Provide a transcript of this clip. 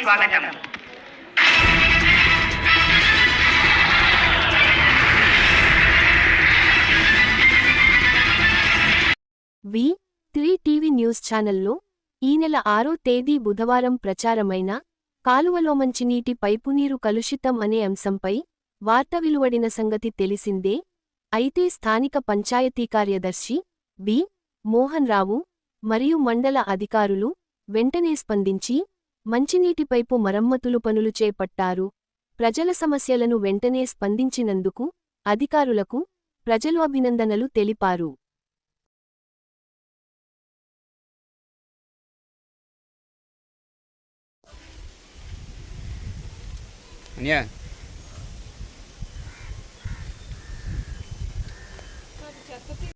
స్వాగతం. వి3 TV news ఛానల్లో ఈ నెల 6వ తేదీ బుధవారం ప్రచారమైన కాలువలో మంచినీటి పైపునీరు కలుషితం అనే అంశంపై వార్త వెలువడిన సంగతి తెలిసిందే. అయితే స్థానిక పంచాయతీ కార్యదర్శి బి. మోహన్ రావు మరియు మండల అధికారులు వెంటనే స్పందించి మంచినీటి పైపు మరమ్మతులు పనులు చేపట్టారు. ప్రజల సమస్యలను వెంటనే స్పందించినందుకు అధికారులకు ప్రజలు అభినందనలు తెలిపారు. Yeah.